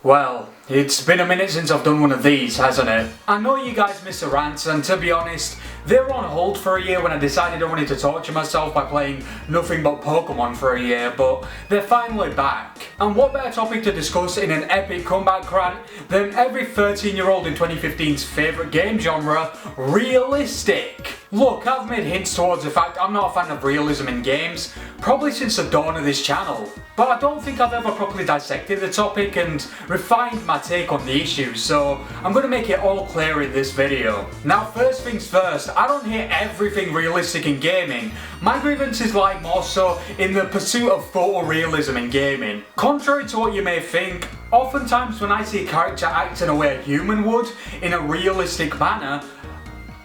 Well, it's been a minute since I've done one of these, hasn't it? I know you guys miss the rants, and to be honest, they were on hold for a year when I decided I wanted to torture myself by playing nothing but Pokemon for a year, but they're finally back. And what better topic to discuss in an epic comeback rant than every 13-year-old in 2015's favourite game genre, realistic? Look, I've made hints towards the fact I'm not a fan of realism in games, probably since the dawn of this channel. But I don't think I've ever properly dissected the topic and refined my take on the issue, so I'm going to make it all clear in this video. Now first things first, I don't hate everything realistic in gaming. My grievances lie more so in the pursuit of photorealism in gaming. Contrary to what you may think, oftentimes when I see a character act in a way a human would, in a realistic manner,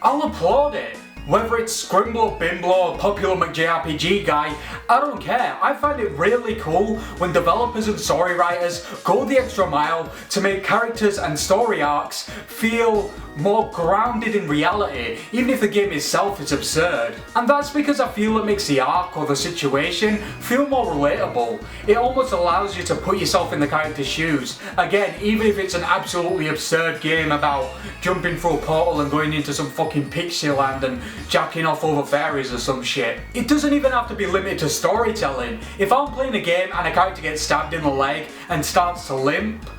I'll applaud it. Whether it's Scrimblow, Bimblow, or Popular McJRPG guy, I don't care. I find it really cool when developers and story writers go the extra mile to make characters and story arcs feel more grounded in reality, even if the game itself is absurd. And that's because I feel it makes the arc or the situation feel more relatable. It almost allows you to put yourself in the character's shoes. Again, even if it's an absolutely absurd game about jumping through a portal and going into some fucking pixie land and jacking off over fairies or some shit. It doesn't even have to be limited to storytelling. If I'm playing a game and a character gets stabbed in the leg and starts to limp,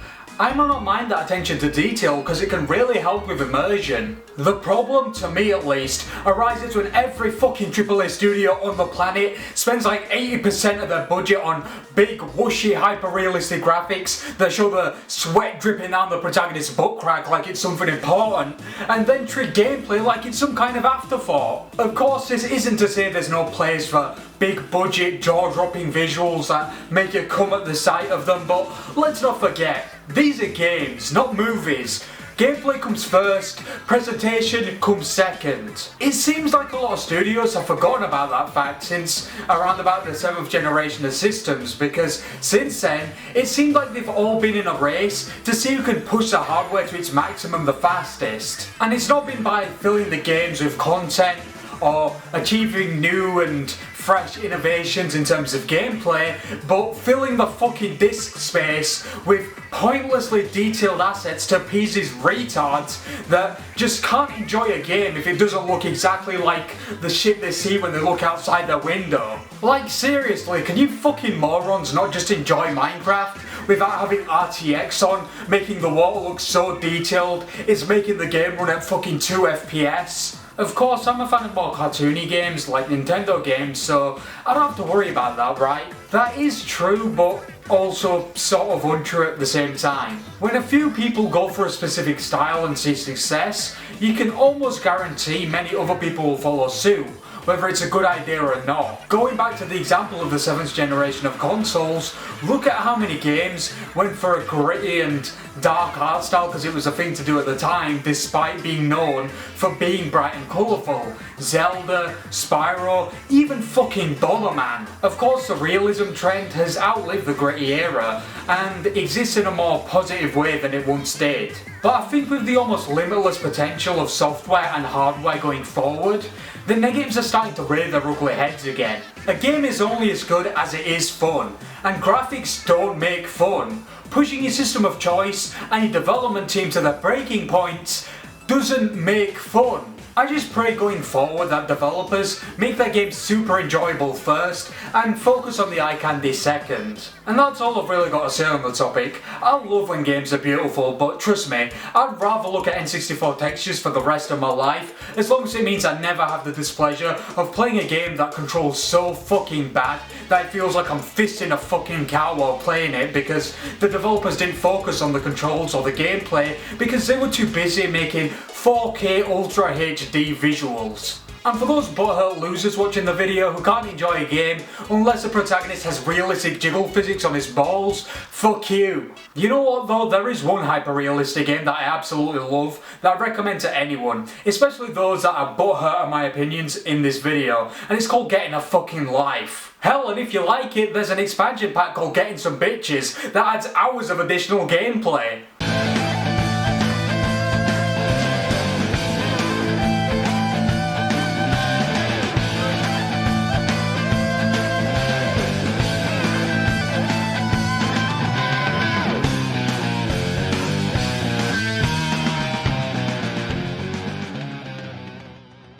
I might not mind that attention to detail because it can really help with immersion. The problem, to me at least, arises when every fucking AAA studio on the planet spends like 80% of their budget on big, whooshy, hyper-realistic graphics that show the sweat dripping down the protagonist's butt crack like it's something important, and then treat gameplay like it's some kind of afterthought. Of course, this isn't to say there's no place for big budget, jaw-dropping visuals that make you come at the sight of them, but let's not forget, these are games, not movies. Gameplay comes first, presentation comes second. It seems like a lot of studios have forgotten about that fact since around about the 7th generation of systems, because since then, it seemed like they've all been in a race to see who can push the hardware to its maximum the fastest. And it's not been by filling the games with content or achieving new and fresh innovations in terms of gameplay, but filling the fucking disk space with pointlessly detailed assets to appease these retards that just can't enjoy a game if it doesn't look exactly like the shit they see when they look outside their window. Like seriously, can you fucking morons not just enjoy Minecraft without having RTX on, making the water look so detailed it's making the game run at fucking 2 FPS? Of course, I'm a fan of more cartoony games like Nintendo games, so I don't have to worry about that, right? That is true, but also sort of untrue at the same time. When a few people go for a specific style and see success, you can almost guarantee many other people will follow suit, whether it's a good idea or not. Going back to the example of the 7th generation of consoles, look at how many games went for a gritty and dark art style because it was a thing to do at the time, despite being known for being bright and colourful. Zelda, Spyro, even fucking Bomberman. Of course, the realism trend has outlived the gritty era and exists in a more positive way than it once did. But I think with the almost limitless potential of software and hardware going forward, the negatives are starting to rear their ugly heads again. A game is only as good as it is fun, and graphics don't make fun. Pushing your system of choice and your development team to their breaking points doesn't make fun. I just pray going forward that developers make their games super enjoyable first and focus on the eye candy second. And that's all I've really got to say on the topic. I love when games are beautiful, but trust me, I'd rather look at N64 textures for the rest of my life, as long as it means I never have the displeasure of playing a game that controls so fucking bad that it feels like I'm fisting a fucking cow while playing it because the developers didn't focus on the controls or the gameplay because they were too busy making 4K Ultra HD visuals. And for those butthurt losers watching the video who can't enjoy a game unless the protagonist has realistic jiggle physics on his balls, fuck you. You know what though, there is one hyper-realistic game that I absolutely love that I recommend to anyone, especially those that are butthurt at my opinions in this video, and it's called Getting a Fucking Life. Hell, and if you like it, there's an expansion pack called Getting Some Bitches that adds hours of additional gameplay.